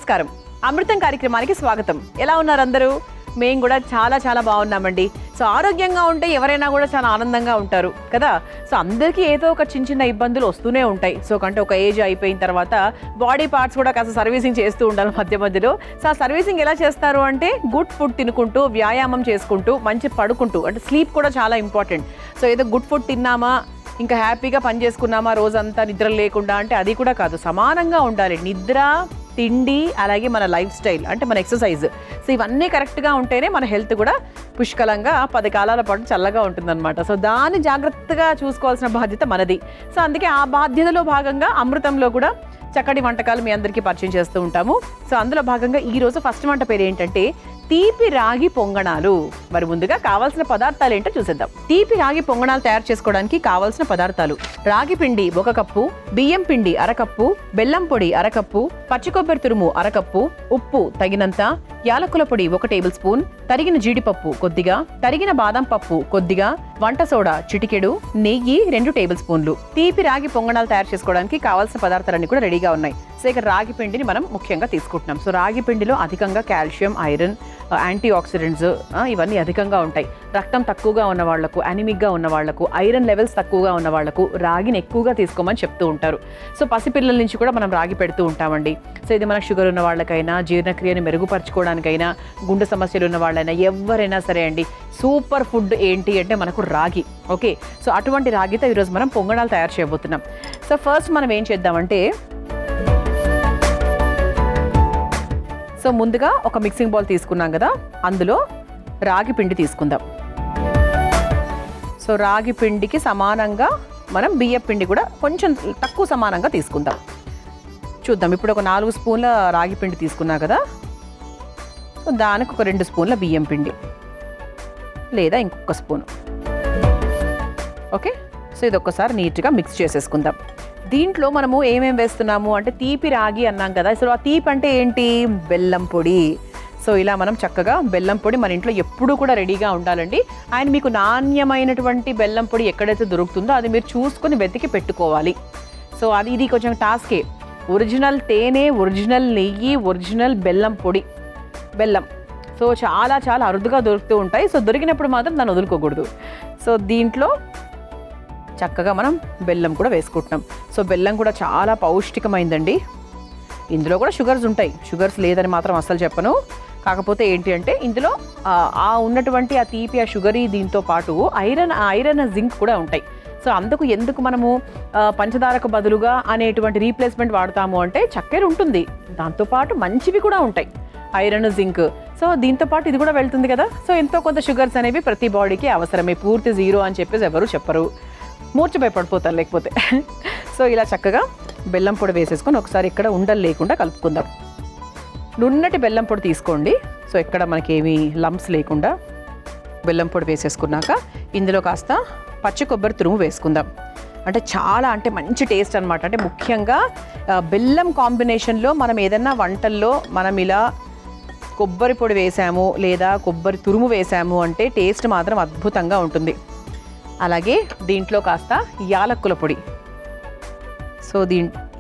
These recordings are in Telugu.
నమస్కారం. అమృతం కార్యక్రమానికి స్వాగతం. ఎలా ఉన్నారు అందరూ? మేము కూడా చాలా బాగున్నామండి. సో ఆరోగ్యంగా ఉంటే ఎవరైనా కూడా చాలా ఆనందంగా ఉంటారు కదా. సో అందరికీ ఏదో ఒక చిన్న ఇబ్బందులు వస్తూనే ఉంటాయి. సో అంటే ఒక ఏజ్ అయిపోయిన తర్వాత బాడీ పార్ట్స్ కూడా కాస్త సర్వీసింగ్ చేస్తూ ఉండాలి మధ్యలో. సో ఆ సర్వీసింగ్ ఎలా చేస్తారు అంటే గుడ్ ఫుడ్ తినుకుంటూ, వ్యాయామం చేసుకుంటూ, మంచి పడుకుంటూ, అంటే స్లీప్ కూడా చాలా ఇంపార్టెంట్. సో ఏదో గుడ్ ఫుడ్ తిన్నామా, ఇంకా హ్యాపీగా పని చేసుకున్నామా రోజంతా నిద్ర లేకుండా అంటే అది కూడా కాదు. సమానంగా ఉండాలి నిద్ర, తిండి, అలాగే మన లైఫ్ స్టైల్, అంటే మన ఎక్సర్సైజ్. సో ఇవన్నీ కరెక్ట్గా ఉంటేనే మన హెల్త్ కూడా పుష్కలంగా 10 కాలాల పాటు చల్లగా ఉంటుందన్నమాట. సో దాన్ని జాగ్రత్తగా చూసుకోవాల్సిన బాధ్యత మనది. సో అందుకే ఆ బాధ్యతలో భాగంగా అమృతంలో కూడా చక్కటి వంటకాలు మీ అందరికీ పరిచయం చేస్తూ ఉంటాము. సో అందులో భాగంగా ఈరోజు ఫస్ట్ వంట పేరు ఏంటంటే తీపి రాగి పొంగణాలు. మరి ముందుగా కావాల్సిన పదార్థాలు ఏంటో చూసేద్దాం. తీపి రాగి పొంగణాలు తయారు చేసుకోవడానికి కావాల్సిన పదార్థాలు: రాగి పిండి 1 కప్పు, బియ్యం పిండి 1/2 కప్పు, బెల్లం పొడి 1/2 కప్పు, పచ్చి కొబ్బరి తురుము 1/2 కప్పు, ఉప్పు తగినంత, యాలకుల పొడి 1 టేబుల్ స్పూన్, తరిగిన జీడిపప్పు కొద్దిగా, తరిగిన బాదం పప్పు కొద్దిగా, వంట సోడా చిటికెడు, నెయ్యి 2 టేబుల్ స్పూన్లు. తీపి రాగి పొంగణాలు తయారు చేసుకోవడానికి కావాల్సిన పదార్థాలన్నీ కూడా రెడీగా ఉన్నాయి. సో ఇక రాగి పిండిని మనం ముఖ్యంగా తీసుకుంటున్నాం. సో రాగి పిండిలో అధికంగా కాల్షియం, ఐరన్, యాంటీ ఆక్సిడెంట్స్ ఇవన్నీ అధికంగా ఉంటాయి. రక్తం తక్కువగా ఉన్న వాళ్లకు, అనిమిక్గా ఉన్న వాళ్లకు, ఐరన్ లెవెల్స్ తక్కువగా ఉన్న వాళ్లకు రాగిని ఎక్కువగా తీసుకోమని చెప్తూ ఉంటారు. సో పసిపిల్లల నుంచి కూడా మనం రాగి పెడుతూ ఉంటామండి. సో ఇది మనకు షుగర్ ఉన్న వాళ్ళకైనా, జీర్ణక్రియని మెరుగుపరచుకోవడానికైనా, గుండె సమస్యలు ఉన్న వాళ్ళైనా, ఎవరైనా సరే అండి, సూపర్ ఫుడ్ ఏంటి అంటే మనకు రాగి. ఓకే, సో అటువంటి రాగితో ఈరోజు మనం పొంగణాలు తయారు చేయబోతున్నాం. సో ఫస్ట్ మనం ఏం చేద్దామంటే, సో ముందుగా ఒక మిక్సింగ్ బౌల్ తీసుకున్నాం కదా, అందులో రాగి పిండి తీసుకుందాం. సో రాగి పిండికి సమానంగా మనం బియ్య పిండి కూడా కొంచెం తక్కువ సమానంగా తీసుకుందాం. చూద్దాం. ఇప్పుడు ఒక 4 స్పూన్ల రాగి పిండి తీసుకున్నా కదా, సో దానికి ఒక 2 స్పూన్ల బియ్యం పిండి, లేదా ఇంకొక స్పూను. ఓకే, సో ఇది ఒక్కసారి నీట్గా మిక్స్ చేసేసుకుందాం. దీంట్లో మనము ఏమేమి వేస్తున్నాము అంటే తీపి రాగి అన్నాం కదా. సో ఆ తీపి అంటే ఏంటి? బెల్లం పొడి. సో ఇలా మనం చక్కగా బెల్లం పొడి మన ఇంట్లో ఎప్పుడూ కూడా రెడీగా ఉండాలండి. అండ్ మీకు నాణ్యమైనటువంటి బెల్లం పొడి ఎక్కడైతే దొరుకుతుందో అది మీరు చూసుకొని వెతికి పెట్టుకోవాలి. సో ఇది కొంచెం టాస్కే. ఒరిజినల్ తేనె, ఒరిజినల్ నెయ్యి, ఒరిజినల్ బెల్లం పొడి, బెల్లం సో చాలా అరుదుగా దొరుకుతూ ఉంటాయి. సో దొరికినప్పుడు మాత్రం దాన్ని వదులుకోకూడదు. సో దీంట్లో చక్కగా మనం బెల్లం కూడా వేసుకుంటున్నాం. సో బెల్లం కూడా చాలా పౌష్టికమైందండి. ఇందులో కూడా షుగర్స్ ఉంటాయి, షుగర్స్ లేదని మాత్రం అస్సలు చెప్పను. కాకపోతే ఏంటి అంటే ఇందులో ఉన్నటువంటి ఆ తీపి, ఆ షుగరీ దీంతో పాటు ఐరన్ జింక్ కూడా ఉంటాయి. సో ఎందుకు మనము పంచదారకు బదులుగా అనేటువంటి రీప్లేస్మెంట్ వాడతాము అంటే చక్కెర ఉంటుంది, దాంతోపాటు మంచివి కూడా ఉంటాయి, ఐరన్, జింక్. సో దీంతో పాటు ఇది కూడా వెళ్తుంది కదా. సో ఎంతో కొంత షుగర్స్ అనేవి ప్రతి బాడీకి అవసరమే. పూర్తి 0 అని చెప్పేసి ఎవరు చెప్పరు, మూర్ఛపోయిపడిపోతారు లేకపోతే. సో ఇలా చక్కగా బెల్లం పొడి వేసేసుకొని ఒకసారి ఇక్కడ ఉండలు లేకుండా కలుపుకుందాం. నున్నటి బెల్లం పొడి తీసుకోండి. సో ఇక్కడ మనకేమీ లంప్స్ లేకుండా బెల్లం పొడి వేసేసుకున్నాక ఇందులో కాస్త పచ్చి కొబ్బరి తురుము వేసుకుందాం. అంటే మంచి టేస్ట్ అనమాట. అంటే ముఖ్యంగా బెల్లం కాంబినేషన్లో మనం ఏదన్నా వంటల్లో మనం ఇలా కొబ్బరి పొడి వేసాము లేదా కొబ్బరి తురుము వేసాము అంటే టేస్ట్ మాత్రం అద్భుతంగా ఉంటుంది. అలాగే దీంట్లో కాస్త యాలక్కుల పొడి. సో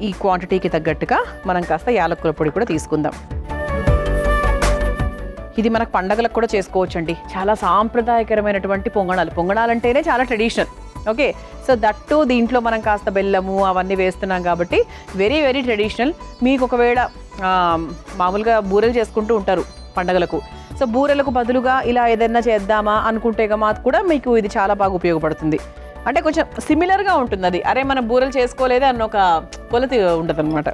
ఈ క్వాంటిటీకి తగ్గట్టుగా మనం కాస్త యాలక్కుల పొడి కూడా తీసుకుందాం. ఇది మనకు పండగలకు కూడా చేసుకోవచ్చండి. చాలా సాంప్రదాయకరమైనటువంటి పొంగణాలు అంటేనే చాలా ట్రెడిషనల్. ఓకే, సో దట్టు దీంట్లో మనం కాస్త బెల్లము అవన్నీ వేస్తున్నాం కాబట్టి వెరీ ట్రెడిషనల్. మీకు ఒకవేళ మామూలుగా బూరెలు చేసుకుంటూ ఉంటారు పండగలకు. సో బూరెలకు బదులుగా ఇలా ఏదైనా చేద్దామా అనుకుంటే కూడా మీకు ఇది చాలా బాగా ఉపయోగపడుతుంది. అంటే కొంచెం సిమిలర్గా ఉంటుంది అది. అరే మనం బూరెలు చేసుకోలేదే అన్న ఒక కొలత ఉంటుంది అనమాట.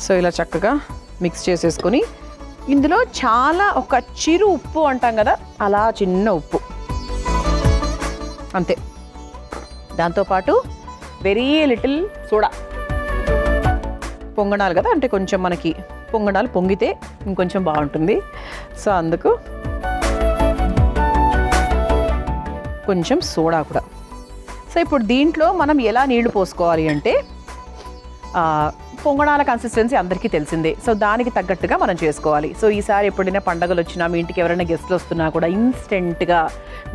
సో ఇలా చక్కగా మిక్స్ చేసేసుకొని ఇందులో ఒక చిరు ఉప్పు అంటాం కదా, అలా చిన్న ఉప్పు అంతే. దాంతోపాటు వెరీ లిటిల్ సోడా. పొంగణాలు కదా, అంటే కొంచెం మనకి పొంగణాలు పొంగితే ఇంకొంచెం బాగుంటుంది. సో అందుకు కొంచెం సోడా కూడా. సో ఇప్పుడు దీంట్లో మనం ఎలా నీళ్లు పోసుకోవాలి అంటే పొంగణాల కన్సిస్టెన్సీ అందరికీ తెలిసిందే. సో దానికి తగ్గట్టుగా మనం చేసుకోవాలి. సో ఈసారి ఎప్పుడైనా పండగలు వచ్చినా, మీ ఇంటికి ఎవరైనా గెస్ట్లు వస్తున్నా కూడా ఇన్స్టెంట్గా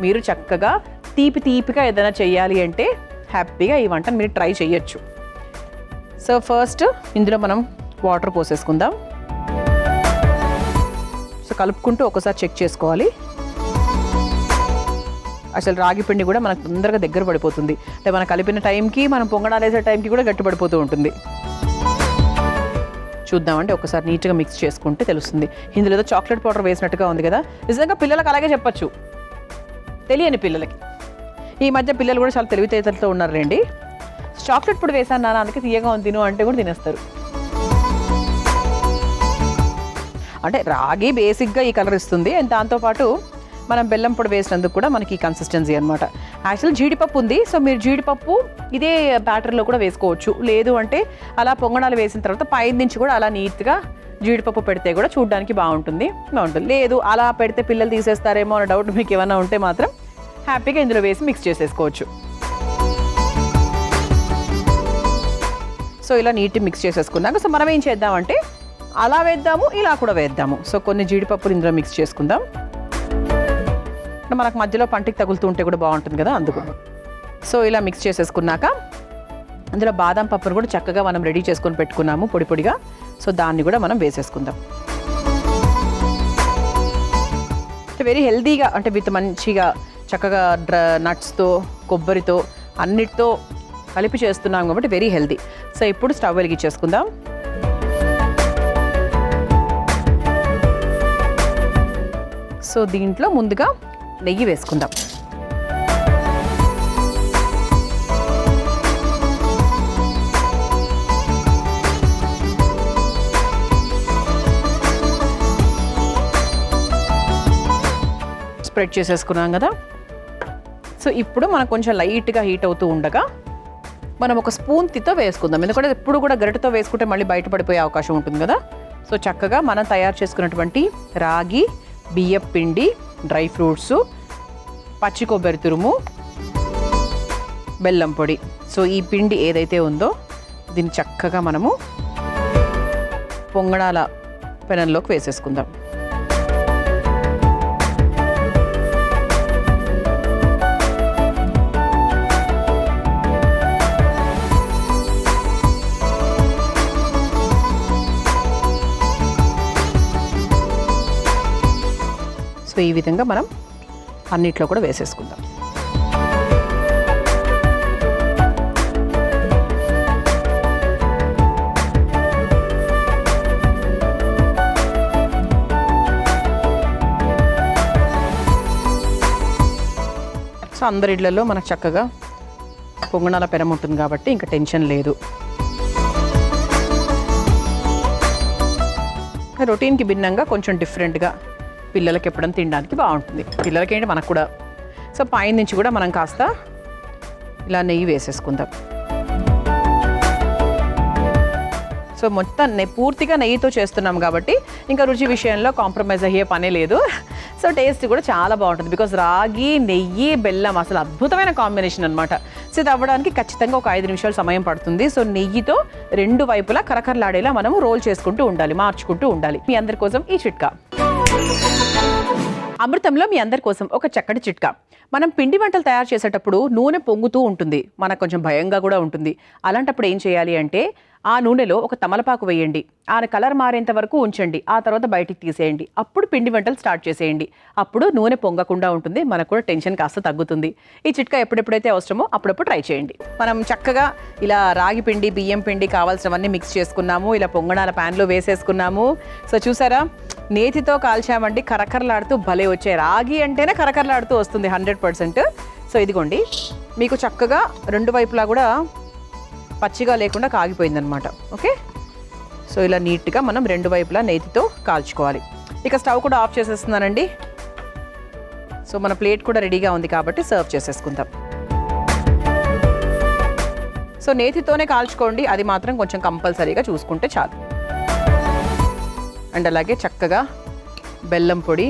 మీరు చక్కగా తీపిగా ఏదైనా చేయాలి అంటే హ్యాపీగా ఈ వంటను మీరు ట్రై చేయొచ్చు. సో ఫస్ట్ ఇందులో మనం వాటర్ పోసేసుకుందాం. సో కలుపుకుంటూ ఒకసారి చెక్ చేసుకోవాలి. అసలు రాగి పిండి కూడా మనకు తొందరగా దగ్గర పడిపోతుంది. అంటే మనం కలిపిన టైంకి మనం పొంగడాలు వేసే టైంకి కూడా గట్టి పడిపోతూ ఉంటుంది. చూద్దామంటే ఒకసారి నీట్గా మిక్స్ చేసుకుంటే తెలుస్తుంది. ఇందులో ఏదో చాక్లెట్ పౌడర్ వేసినట్టుగా ఉంది కదా. నిజంగా పిల్లలకు అలాగే చెప్పచ్చు, తెలియని పిల్లలకి. ఈ మధ్య పిల్లలు కూడా చాలా తెలివితేటలతో ఉన్నారు రండి. చాక్లెట్ పొడి వేసాను నాన్న, అందుకే తీయగా ఉంది తిను అంటే కూడా తినేస్తారు. అంటే రాగి బేసిక్గా ఈ కలర్ ఇస్తుంది, అండ్ దాంతోపాటు మనం బెల్లం పొడి వేసినందుకు కూడా మనకి ఈ కన్సిస్టెన్సీ అనమాట. యాక్చువల్ జీడిపప్పు ఉంది, సో మీరు జీడిపప్పు ఇదే బ్యాటర్లో కూడా వేసుకోవచ్చు. లేదు అంటే అలా పొంగడాలు వేసిన తర్వాత పై నుంచి కూడా అలా నీట్గా జీడిపప్పు పెడితే కూడా చూడడానికి బాగుంటుంది. లేదు అలా పెడితే పిల్లలు తీసేస్తారేమో అనే డౌట్ మీకు ఏమైనా ఉంటే మాత్రం హ్యాపీగా ఇందులో వేసి మిక్స్ చేసేసుకోవచ్చు. సో ఇలా నీట్గా మిక్స్ చేసేసుకున్నాక సో మనం ఏం చేద్దామంటే అలా వేద్దాము, ఇలా కూడా వేద్దాము. సో కొన్ని జీడిపప్పులు ఇందులో మిక్స్ చేసుకుందాం. మనకు మధ్యలో పంటికి తగులుతూ ఉంటే కూడా బాగుంటుంది కదా, అందుకు. సో ఇలా మిక్స్ చేసేసుకున్నాక అందులో బాదం పప్పును కూడా చక్కగా మనం రెడీ చేసుకొని పెట్టుకున్నాము పొడి పొడిగా. సో దాన్ని కూడా మనం వేసేసుకుందాం. వెరీ హెల్తీగా, అంటే విత్ మంచిగా చక్కగా నట్స్తో కొబ్బరితో అన్నిటితో కలిపి చేస్తున్నాం కాబట్టి వెరీ హెల్తీ. సో ఇప్పుడు స్టవ్ వెలిగించేసుకుందాం. సో దీంట్లో ముందుగా నెయ్యి వేసుకుందాం. స్ప్రెడ్ చేసేసుకున్నాం కదా. సో ఇప్పుడు మనకు కొంచెం లైట్గా హీట్ అవుతూ ఉండగా మనం ఒక స్పూన్తో వేసుకుందాం. ఎందుకంటే ఎప్పుడు కూడా గరిటెతో వేసుకుంటే మళ్ళీ బయటపడిపోయే అవకాశం ఉంటుంది కదా. సో చక్కగా మనం తయారు చేసుకున్నటువంటి రాగి, బియ్యం పిండి, డ్రై ఫ్రూట్స్, పచ్చి కొబ్బరి తురుము, బెల్లం పొడి. సో ఈ పిండి ఏదైతే ఉందో దీన్ని చక్కగా మనము పొంగడాల పెనంలోకి వేసేసుకుందాం. సో ఈ విధంగా మనం అన్నిట్లో కూడా వేసేసుకుందాం. సో అందరి ఇళ్లలో మనకు చక్కగా పొంగనాల పెనం ఉంటుంది కాబట్టి ఇంకా టెన్షన్ లేదు. రొటీన్కి భిన్నంగా కొంచెం డిఫరెంట్గా పిల్లలకి ఎప్పుడైనా తినడానికి బాగుంటుంది. పిల్లలకి ఏంటి మనకు కూడా. సో పైన నుంచి కూడా మనం కాస్త ఇలా నెయ్యి వేసేసుకుందాం. సో మొత్తం పూర్తిగా నెయ్యితో చేస్తున్నాం కాబట్టి ఇంకా రుచి విషయంలో కాంప్రమైజ్ అయ్యే పనే లేదు. సో టేస్ట్ కూడా చాలా బాగుంటుంది. బికాజ్ రాగి, నెయ్యి, బెల్లం అసలు అద్భుతమైన కాంబినేషన్ అనమాట. సో ఇది అవ్వడానికి ఖచ్చితంగా ఒక 5 నిమిషాలు సమయం పడుతుంది. సో నెయ్యితో రెండు వైపులా కరకరలాడేలా మనము రోల్ చేసుకుంటూ ఉండాలి, మార్చుకుంటూ ఉండాలి. మీ అందరి కోసం ఈ చిట్కా. అమృతంలో మీ అందరి కోసం ఒక చక్కటి చిట్కా. మనం పిండి వంటలు తయారు చేసేటప్పుడు నూనె పొంగుతూ ఉంటుంది, మనకు కొంచెం భయంగా కూడా ఉంటుంది. అలాంటప్పుడు ఏం చేయాలి అంటే ఆ నూనెలో ఒక తమలపాకు వేయండి, ఆ కలర్ మారేంత వరకు ఉంచండి, ఆ తర్వాత బయటికి తీసేయండి. అప్పుడు పిండి వంటలు స్టార్ట్ చేసేయండి. అప్పుడు నూనె పొంగకుండా ఉంటుంది, మనకు కూడా టెన్షన్ కాస్త తగ్గుతుంది. ఈ చిట్కా ఎప్పుడెప్పుడైతే అవసరమో అప్పుడప్పుడు ట్రై చేయండి. మనం చక్కగా ఇలా రాగి పిండి, బియ్యం పిండి కావాల్సినవన్నీ మిక్స్ చేసుకున్నాము. ఇలా పొంగడాల ప్యాన్లో వేసేసుకున్నాము. సో చూసారా, నేతితో కాల్చామండి, కరకరలాడుతూ భలే వచ్చాయి. రాగి అంటేనే కరకరలాడుతూ వస్తుంది 100%. సో ఇదిగోండి, మీకు చక్కగా రెండు వైపులా కూడా పచ్చిగా లేకుండా కాగిపోయిందనమాట. ఓకే, సో ఇలా నీట్గా మనం రెండు వైపులా నేతితో కాల్చుకోవాలి. ఇక స్టవ్ కూడా ఆఫ్ చేసేస్తున్నానండి. సో మన ప్లేట్ కూడా రెడీగా ఉంది కాబట్టి సర్వ్ చేసేసుకుందాం. సో నేతితోనే కాల్చుకోండి, అది మాత్రం కొంచెం కంపల్సరీగా చూసుకుంటే చాలు. అండ్ అలాగే చక్కగా బెల్లం పొడి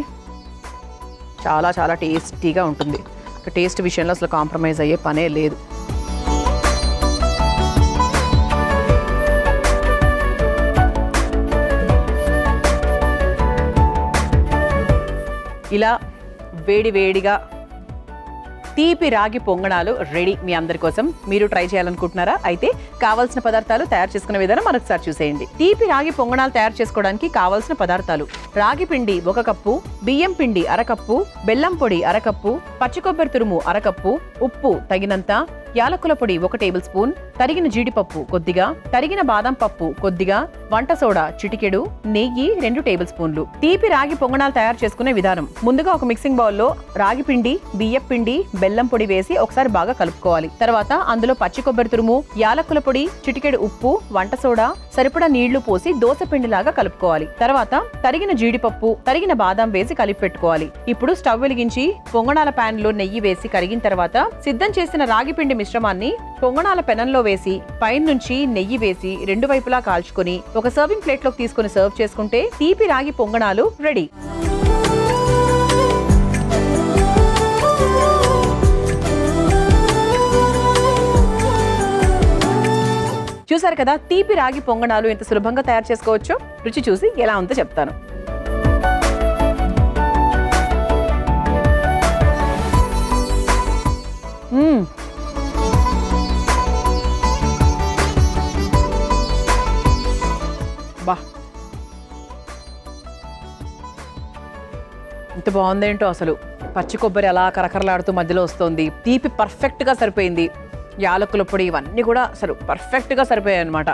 చాలా చాలా టేస్టీగా ఉంటుంది. టేస్ట్ విషయంలో అసలు కాంప్రమైజ్ అయ్యే పనే లేదు. ఇలా వేడి వేడిగా తీపి రాగి పొంగణాలు రెడీ మీ అందరి కోసం. మీరు ట్రై చేయాలనుకుంటున్నారా? అయితే కావాల్సిన పదార్థాలు తయారు చేసుకునే విధానం మరొకసారి చూసేయండి. తీపి రాగి పొంగణాలు తయారు చేసుకోవడానికి కావాల్సిన పదార్థాలు: రాగి పిండి 1 కప్పు, బియ్యం పిండి 1/2 కప్పు, బెల్లం పొడి 1/2 కప్పు, పచ్చి కొబ్బరి తురుము 1/2 కప్పు, ఉప్పు తగినంత, యాలకుల పొడి 1 టేబుల్ స్పూన్, తరిగిన జీడిపప్పు కొద్దిగా, తరిగిన బాదం పప్పు కొద్దిగా, వంట సోడా చిటికెడు, నెయ్యి 2 టేబుల్ స్పూన్లు. తీపి రాగి పొంగణాలు తయారు చేసుకునే విధానం: ముందుగా ఒక మిక్సింగ్ బౌల్లో రాగి పిండి, బియ్యం పిండి, బెల్లం పొడి వేసి ఒకసారి బాగా కలుపుకోవాలి. తర్వాత అందులో పచ్చి కొబ్బరి తురుము, యాలకుల పొడి, చిటికెడు ఉప్పు, వంట సోడా, సరిపడా నీళ్లు పోసి దోస పిండిలాగా కలుపుకోవాలి. తర్వాత తరిగిన జీడిపప్పు, తరిగిన బాదం వేసి కలిపి పెట్టుకోవాలి. ఇప్పుడు స్టవ్ వెలిగించి పొంగణాల పాన్ లో నెయ్యి వేసి కరిగిన తర్వాత సిద్ధం చేసిన రాగి పిండి మిశ్రమాన్ని పొంగణాల పెనంలో వేసి పైన నుంచి నెయ్యి వేసి 2 వైపులా కాల్చుకొని ఒక సర్వింగ్ ప్లేట్ లోకి తీసుకుని సర్వ్ చేసుకుంటే తీపి రాగి పొంగణాలు రెడీ. చూసారు కదా, తీపి రాగి పొంగణాలు ఎంత సులభంగా తయారు చేసుకోవచ్చో. రుచి చూసి ఎలా ఉందో చెప్తాను. బా, ఇంత బాగుందేంటో అసలు. పచ్చి కొబ్బరి అలా కరకరలాడుతూ మధ్యలో వస్తుంది. తీపి పర్ఫెక్ట్ గా సరిపోయింది. యాలకుల పొడి ఇవన్నీ కూడా అసలు పర్ఫెక్ట్ గా సరిపోయాయి అనమాట.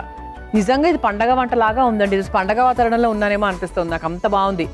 నిజంగా ఇది పండగ వంటలాగా ఉందండి. ఇది పండగ వాతావరణంలో ఉన్నానేమో అనిపిస్తుంది నాకు, అంత బాగుంది.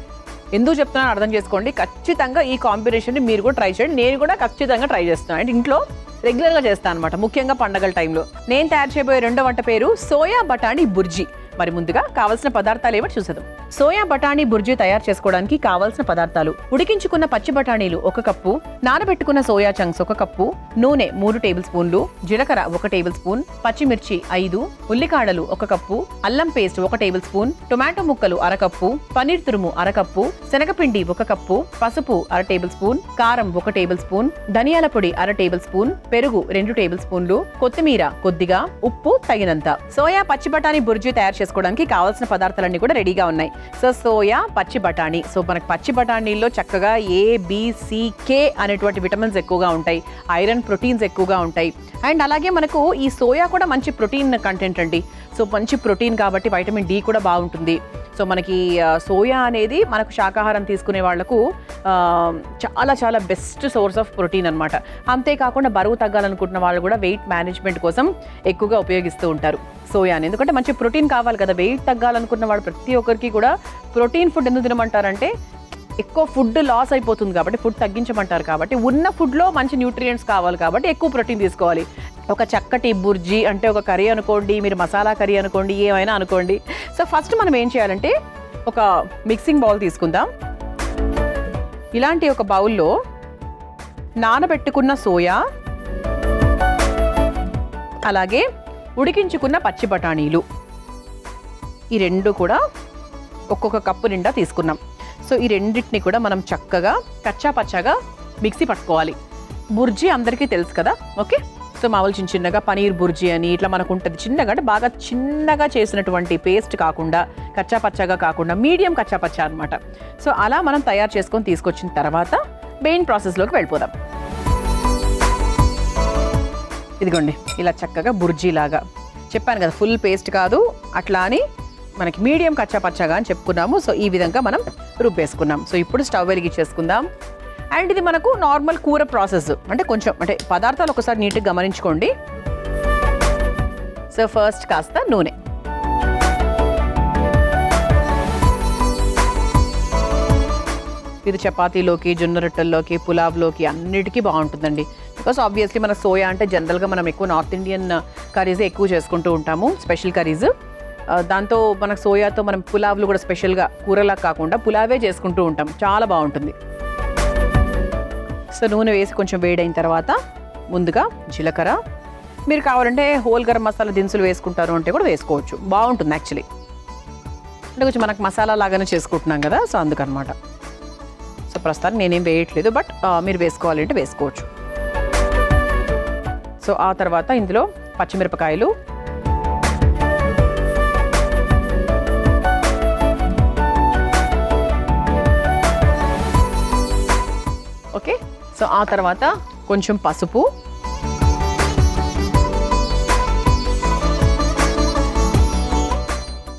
ఎందుకు చెప్తున్నాను అర్థం చేసుకోండి. ఖచ్చితంగా ఈ కాంబినేషన్ మీరు కూడా ట్రై చేయండి. నేను కూడా ఖచ్చితంగా ట్రై చేస్తున్నాను. అంటే ఇంట్లో రెగ్యులర్గా చేస్తాను అనమాట, ముఖ్యంగా పండగల టైంలో. నేను తయారు చేయబోయే రెండో వంట పేరు సోయా బఠానీ బుర్జీ. మరి ముందుగా కావాల్సిన పదార్థాలు ఏమిటి చూసేద్దాం. సోయా బఠానీ బుర్జీ తయారు చేసుకోవడానికి కావాల్సిన పదార్థాలు: ఉడికించుకున్న పచ్చి బఠానీలు 1 కప్పు, నానబెట్టుకున్న సోయా చంక్స్ 1 కప్పు, నూనె 3 టేబుల్ స్పూన్లు, జీలకర్ర 1 టేబుల్ స్పూన్, పచ్చిమిర్చి 5, ఉల్లికాడలు 1 కప్పు, అల్లం పేస్ట్ 1 టేబుల్ స్పూన్, టొమాటో ముక్కలు 1/2 కప్పు, పన్నీర్ తురుము 1/2 కప్పు, శనగపిండి 1 కప్పు, పసుపు 1/2 టేబుల్ స్పూన్, కారం 1 టేబుల్ స్పూన్, ధనియాల పొడి 1/2 టేబుల్ స్పూన్, పెరుగు 2 టేబుల్ స్పూన్లు, కొత్తిమీర కొద్దిగా, ఉప్పు తగినంత. సోయా పచ్చి బఠానీ బుర్జీ తయారు చేసుకోవడానికి కావాల్సిన పదార్థాలన్నీ కూడా రెడీగా ఉన్నాయి. సో సోయా పచ్చి బఠానీ. సో మనకి పచ్చి బఠానీల్లో చక్కగా ABCK అనేటువంటి విటమిన్స్ ఎక్కువగా ఉంటాయి, ఐరన్ ప్రోటీన్స్ ఎక్కువగా ఉంటాయి. అండ్ అలాగే మనకు ఈ సోయా కూడా మంచి ప్రోటీన్ కంటెంట్ అండి. సో మంచి ప్రోటీన్ కాబట్టి వైటమిన్ D కూడా బాగుంటుంది. సో మనకి సోయా అనేది మనకు శాకాహారం తీసుకునే వాళ్లకు చాలా చాలా బెస్ట్ సోర్స్ ఆఫ్ ప్రోటీన్ అనమాట. అంతేకాకుండా బరువు తగ్గాలనుకుంటున్న వాళ్ళు కూడా వెయిట్ మేనేజ్మెంట్ కోసం ఎక్కువగా ఉపయోగిస్తూ ఉంటారు సోయాని. ఎందుకంటే మంచి ప్రోటీన్ కావాలి కదా. వెయిట్ తగ్గాలనుకున్న వాళ్ళు ప్రతి ఒక్కరికి కూడా ప్రోటీన్ ఫుడ్ ఎందుకు తినమంటారంటే ఎక్కువ ఫుడ్ లాస్ అయిపోతుంది కాబట్టి, ఫుడ్ తగ్గించమంటారు కాబట్టి, ఉన్న ఫుడ్లో మంచి న్యూట్రియంట్స్ కావాలి కాబట్టి ఎక్కువ ప్రోటీన్ తీసుకోవాలి. ఒక చక్కటి బుర్జీ అంటే ఒక కర్రీ అనుకోండి, మీరు మసాలా కర్రీ అనుకోండి, ఏమైనా అనుకోండి. సో ఫస్ట్ మనం ఏం చేయాలంటే ఒక మిక్సింగ్ బౌల్ తీసుకుందాం. ఇలాంటి ఒక బౌల్లో నానబెట్టుకున్న సోయా, అలాగే ఉడికించుకున్న పచ్చి బఠానీలు, ఈ రెండు కూడా ఒక్కొక్క కప్పు నిండా తీసుకున్నాం. సో ఈ రెండింటిని కూడా మనం చక్కగా కచ్చా పచ్చాగా మిక్సీ పట్టుకోవాలి. బుర్జీ అందరికీ తెలుసు కదా, ఓకే. సో మామూలు చిన్నగా పనీర్ బుర్జీ అని ఇట్లా మనకు ఉంటుంది. చిన్నగా అంటే బాగా చిన్నగా చేసినటువంటి పేస్ట్ కాకుండా, కచ్చా పచ్చాగా కాకుండా మీడియం కచ్చా పచ్చా అనమాట. సో అలా మనం తయారు చేసుకొని తీసుకొచ్చిన తర్వాత మెయిన్ ప్రాసెస్లోకి వెళ్ళిపోదాం. ఇదిగోండి ఇలా చక్కగా బుర్జీలాగా చెప్పాను కదా, ఫుల్ పేస్ట్ కాదు, అట్లా అని మనకి మీడియం కచ్చా పచ్చాగా అని చెప్పుకున్నాము. సో ఈ విధంగా మనం రుబ్బేసుకున్నాం. సో ఇప్పుడు స్టవ్ వెలిగించేసుకుందాం. అండ్ ఇది మనకు నార్మల్ కూర ప్రాసెస్, అంటే కొంచెం అంటే పదార్థాలు ఒకసారి నీట్గా గమనించుకోండి. సో ఫస్ట్ కాస్త నూనె, ఇది చపాతీలోకి, జొన్న రొట్టెల్లోకి, పులావ్లోకి అన్నిటికీ బాగుంటుందండి. బికాస్ ఆబ్వియస్లీ మన సోయా అంటే జనరల్గా మనం ఎక్కువ నార్త్ ఇండియన్ కర్రీసే ఎక్కువ చేసుకుంటూ ఉంటాము, స్పెషల్ కర్రీస్. దాంతో మనకు సోయాతో మనం పులావ్లు కూడా స్పెషల్గా కూరలా కాకుండా పులావే చేసుకుంటూ ఉంటాం, చాలా బాగుంటుంది. సో నూనె వేసి కొంచెం వేడైన తర్వాత ముందుగా జీలకర్ర, మీరు కావాలంటే హోల్ గరం మసాలా దినుసులు వేసుకుంటారు అంటే కూడా వేసుకోవచ్చు, బాగుంటుంది యాక్చువల్లీ. అంటే కొంచెం మనకు మసాలా లాగానే చేసుకుంటున్నాం కదా, సో అందుకనమాట. సో ప్రస్తుతానికి నేనేం వేయట్లేదు, బట్ మీరు వేసుకోవాలి అంటే వేసుకోవచ్చు. సో ఆ తర్వాత ఇందులో పచ్చిమిరపకాయలు, ఓకే. సో ఆ తర్వాత కొంచెం పసుపు,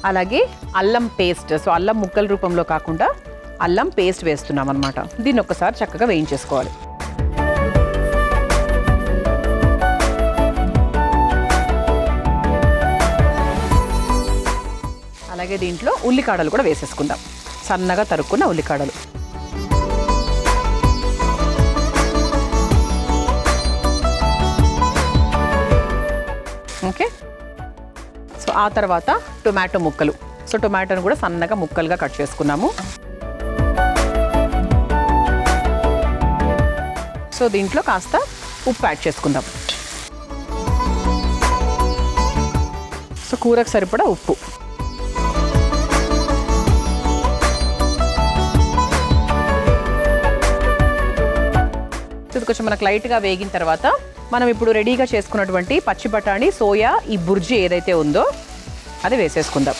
అలాగే అల్లం పేస్ట్. సో అల్లం ముక్కల రూపంలో కాకుండా అల్లం పేస్ట్ వేస్తున్నాం అనమాట. దీన్ని ఒకసారి చక్కగా వేయించేసుకోవాలి. అలాగే దీంట్లో ఉల్లికాడలు కూడా వేసేసుకుందాం, సన్నగా తరుక్కున్న ఉల్లికాడలు. ఓకే. సో ఆ తర్వాత టొమాటో ముక్కలు. సో టొమాటోను కూడా సన్నగా ముక్కలుగా కట్ చేసుకున్నాము. సో దీంట్లో కాస్త ఉప్పు యాడ్ చేసుకుందాం. సో కూరకు సరిపడా ఉప్పు. ఇది కొంచెం మనకు లైట్గా వేగిన తర్వాత మనం ఇప్పుడు రెడీగా చేసుకున్నటువంటి పచ్చి బఠాణీ, సోయా, ఈ బుర్జీ ఏదైతే ఉందో అది వేసేసుకుందాం.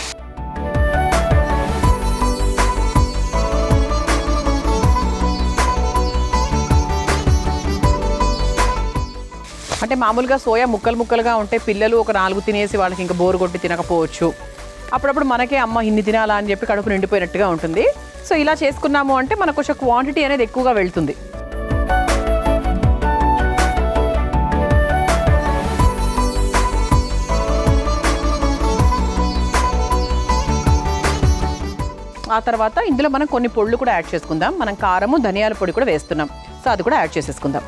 అంటే మామూలుగా సోయా ముక్కలు ముక్కలుగా ఉంటే పిల్లలు ఒక 4 తినేసి వాళ్ళకి ఇంకా బోరు కొట్టి తినకపోవచ్చు. అప్పుడప్పుడు మనకే అమ్మ ఇన్ని తినాలా అని చెప్పి కడుపు నిండిపోయినట్టుగా ఉంటుంది. సో ఇలా చేసుకున్నాము అంటే మనకు కొంచెం క్వాంటిటీ అనేది ఎక్కువగా వెళ్తుంది. ఆ తర్వాత ఇందులో మనం కొన్ని పొళ్ళు కూడా యాడ్ చేసుకుందాం. మనం కారము, ధనియాల పొడి కూడా వేస్తున్నాం. సో అది కూడా యాడ్ చేసేసుకుందాం.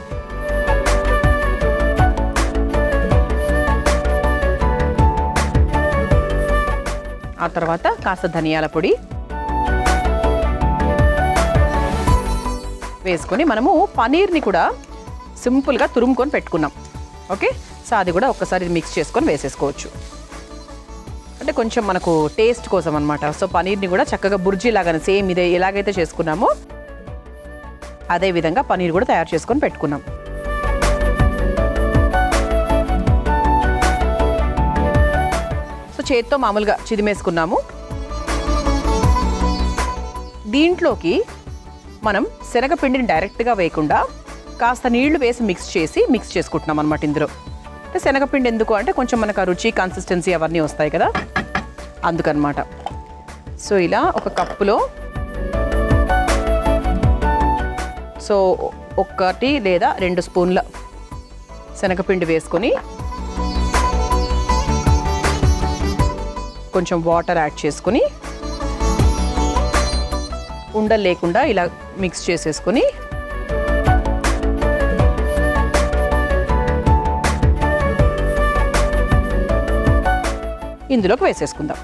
ఆ తర్వాత కాస్త ధనియాల పొడి వేసుకొని మనము పనీర్ని కూడా సింపుల్గా తురుముకొని పెట్టుకున్నాం. ఓకే. సో అది కూడా ఒక్కసారి మిక్స్ చేసుకొని వేసేసుకోవచ్చు. అంటే కొంచెం మనకు టేస్ట్ కోసం అనమాట. సో పనీర్ని కూడా చక్కగా బుర్జీ లాగానే సేమ్ ఇదే ఎలాగైతే చేసుకున్నామో అదే విధంగా పనీర్ కూడా తయారు చేసుకొని పెట్టుకున్నాం. సో చేత్తో మామూలుగా చిదిమేసుకున్నాము. దీంట్లోకి మనం శనగపిండిని డైరెక్ట్గా వేయకుండా కాస్త నీళ్లు వేసి మిక్స్ చేసుకుంటున్నాం అనమాట. ఇందులో అంటే శనగపిండి ఎందుకు అంటే కొంచెం మనకు ఆ రుచి, కన్సిస్టెన్సీ అవన్నీ వస్తాయి కదా, అందుకనమాట. సో ఇలా ఒక కప్పులో సో 1 లేదా 2 స్పూన్ల శనగపిండి వేసుకొని కొంచెం వాటర్ యాడ్ చేసుకొని ఉండలు లేకుండా ఇలా మిక్స్ చేసేసుకొని ఇందులోకి వేసేసుకుందాం.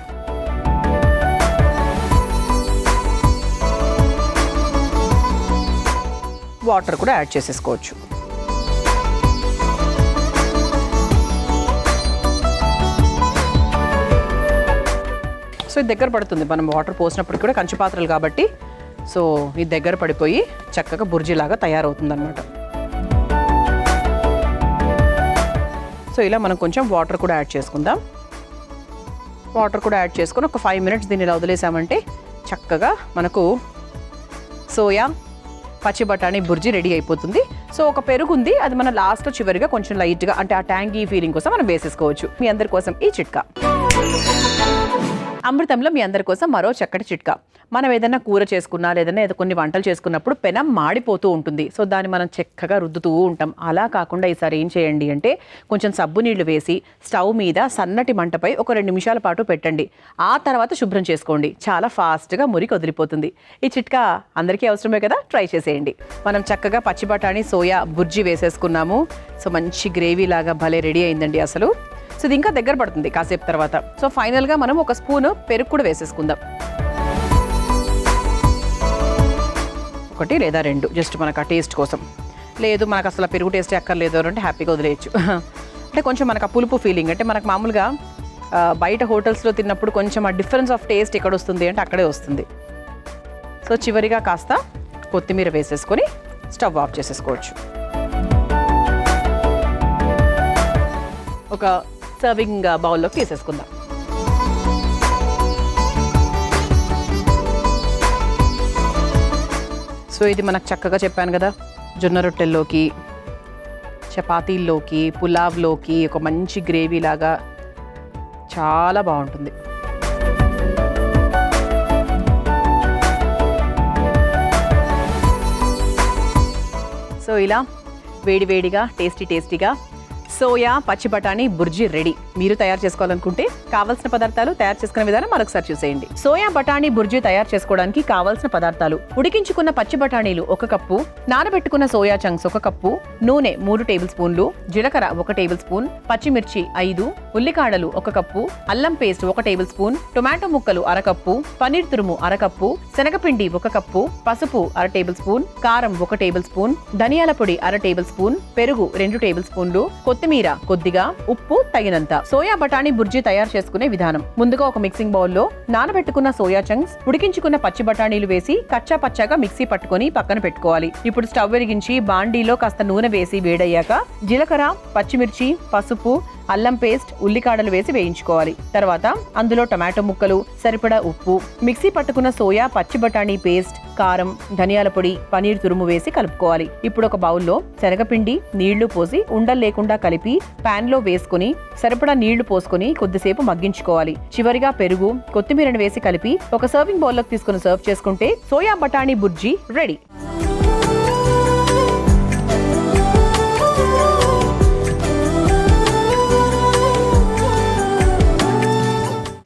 వాటర్ కూడా యాడ్ చేసేసుకోవచ్చు. సో ఇది దగ్గర పడుతుంది మనం వాటర్ పోసినప్పుడు కూడా, కంచు పాత్రలు కాబట్టి. సో ఇది దగ్గర పడిపోయి చక్కగా బుర్జీలాగా తయారవుతుంది అన్నమాట. సో ఇలా మనం కొంచెం వాటర్ కూడా యాడ్ చేసుకుందాం. వాటర్ కూడా యాడ్ చేసుకొని ఒక 5 మినిట్స్ దీన్ని ఇలా వదిలేసామంటే చక్కగా మనకు సోయా పచ్చి బఠానీ బుర్జీ రెడీ అయిపోతుంది. సో ఒక పెరుగు ఉంది, అది మన లాస్ట్లో చివరిగా కొంచెం లైట్గా అంటే ఆ ట్యాంగీ ఫీలింగ్ కోసం మనం వేసేసుకోవచ్చు. మీ అందరి కోసం ఈ చిట్కా. అమృతంలో మీ అందరి కోసం మరో చక్కటి చిట్కా. మనం ఏదైనా కూర చేసుకున్నా లేదన్నా ఏదో కొన్ని వంటలు చేసుకున్నప్పుడు పెనం మాడిపోతూ ఉంటుంది. సో దాన్ని మనం చక్కగా రుద్దుతూ ఉంటాం. అలా కాకుండా ఈసారి ఏం చేయండి అంటే కొంచెం సబ్బు నీళ్లు వేసి స్టవ్ మీద సన్నటి మంటపై ఒక 2 నిమిషాల పాటు పెట్టండి. ఆ తర్వాత శుభ్రం చేసుకోండి. చాలా ఫాస్ట్గా మురికి వదిలిపోతుంది. ఈ చిట్కా అందరికీ అవసరమే కదా, ట్రై చేసేయండి. మనం చక్కగా పచ్చి బఠానీ, సోయా బుర్జీ వేసేసుకున్నాము. సో మంచి గ్రేవీ లాగా భలే రెడీ అయిందండి అసలు. సో ఇది ఇంకా దగ్గర పడుతుంది కాసేపు తర్వాత. సో ఫైనల్గా మనం ఒక స్పూన్ పెరుగు కూడా వేసేసుకుందాం. 1 లేదా 2 జస్ట్ మనకు ఆ టేస్ట్ కోసం. లేదు మనకు అసలు పెరుగు టేస్ట్ అక్కర్లేదు అంటే హ్యాపీగా వదిలేయచ్చు. అంటే కొంచెం మనకు ఆ పులుపు ఫీలింగ్ అంటే మనకు మామూలుగా బయట హోటల్స్లో తిన్నప్పుడు కొంచెం ఆ డిఫరెన్స్ ఆఫ్ టేస్ట్ ఎక్కడ వస్తుంది అంటే అక్కడే వస్తుంది. సో చివరిగా కాస్త కొత్తిమీర వేసేసుకొని స్టవ్ ఆఫ్ చేసేసుకోవచ్చు. ఒక సర్వింగ్ బౌల్లోకి తీసేసుకుందాం. సో ఇది మనకు చక్కగా చెప్పాను కదా, జొన్న రొట్టెల్లోకి, చపాతీల్లోకి, పులావ్లోకి ఒక మంచి గ్రేవీ లాగా చాలా బాగుంటుంది. సో ఇలా వేడివేడిగా టేస్టీగా సోయా పచ్చి బఠానీ బుర్జీ రెడీ. మీరు తయారు చేసుకోవాలనుకుంటే కావాల్సిన పదార్థాలు, తయారు చేసుకునే విధానం మరొకసారి చూసేయండి. సోయా బఠానీ బుర్జీ తయారు చేసుకోవడానికి కావాల్సిన పదార్థాలు: ఉడికించుకున్న పచ్చి బఠానీలు 1 కప్పు, నానబెట్టుకున్న సోయా చంక్స్ 1 కప్పు, నూనె 3 టేబుల్ స్పూన్లు, జీలకర్ర 1 టేబుల్ స్పూన్, పచ్చిమిర్చి 5, ఉల్లికాడలు 1 కప్పు, అల్లం పేస్ట్ 1 టేబుల్ స్పూన్, టొమాటో ముక్కలు 1/2 కప్పు, పన్నీర్ తురుము 1/2 కప్పు, శనగపిండి 1 కప్పు, పసుపు 1/2 టేబుల్ స్పూన్, కారం 1 టేబుల్ స్పూన్, ధనియాల పొడి 1/2 టేబుల్ స్పూన్, పెరుగు 2 టేబుల్ స్పూన్లు, కొత్తిమీర కొద్దిగా, ఉప్పు తగినంత. సోయా బఠానీ బుర్జీ తయారు చేసుకునే విధానం: ముందుగా ఒక మిక్సింగ్ బౌల్లో నానబెట్టుకున్న సోయా చంక్స్, ఉడికించుకున్న పచ్చి బఠానీలు వేసి కచ్చా పచ్చాగా మిక్సీ పట్టుకొని పక్కన పెట్టుకోవాలి. ఇప్పుడు స్టవ్ వెలిగించి బాండీలో కాస్త నూనె వేసి వేడయ్యాక జీలకర్ర, పచ్చిమిర్చి, పసుపు, అల్లం పేస్ట్, ఉల్లికాడలు వేసి వేయించుకోవాలి. తర్వాత అందులో టమాటో ముక్కలు, సరిపడా ఉప్పు, మిక్సీ పట్టుకున్న సోయా పచ్చి బఠానీ పేస్ట్, కారం, ధనియాల పొడి, పనీర్ తురుము వేసి కలుపుకోవాలి. ఇప్పుడు ఒక బౌల్లో శనగపిండి, నీళ్లు పోసి ఉండలు లేకుండా కలిపి పాన్ లో వేసుకుని సరిపడా నీళ్లు పోసుకొని కొద్దిసేపు మగ్గించుకోవాలి. చివరిగా పెరుగు, కొత్తిమీరను వేసి కలిపి ఒక సర్వింగ్ బౌల్లోకి తీసుకుని సర్వ్ చేసుకుంటే సోయా బఠానీ బుర్జీ రెడీ.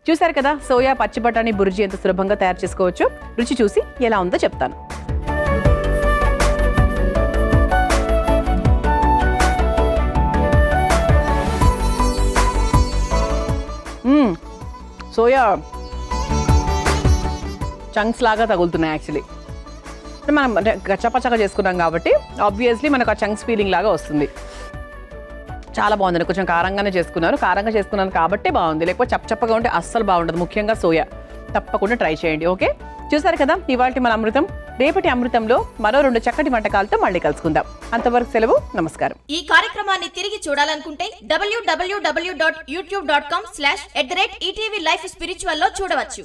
చూసారు కదా సోయా పచ్చి బఠానీ బుర్జీ ఎంత సులభంగా తయారు చేసుకోవచ్చు. రుచి చూసి ఎలా ఉందో చెప్తాను. సోయా చంక్స్ లాగా తగులుతున్నాయి. యాక్చువల్లీ మనం గచ్చపచ్చగా చేసుకున్నాం కాబట్టి ఆబ్వియస్లీ మనకు ఆ చంక్స్ ఫీలింగ్ లాగా వస్తుంది. చాలా బాగుందండి. కొంచెం కారంగానే చేసుకున్నాను కాబట్టే బాగుంది. లేకపోతే చప్పచప్పగా ఉంటే అస్సలు బాగుండదు. ముఖ్యంగా సోయా. తప్పకుండా ట్రై చేయండి. ఓకే, చూసారు కదా ఇవాల్టి మన అమృతం. రేపటి అమృతంలో మరో 2 చక్కటి వంటకాలతో మళ్ళీ కలుసుకుందాం. అంతవరకు సెలవు, నమస్కారం. ఈ కార్యక్రమాన్ని తిరిగి చూడాలనుకుంటే www.youtube.com/ETV Life Spiritual లో చూడవచ్చు.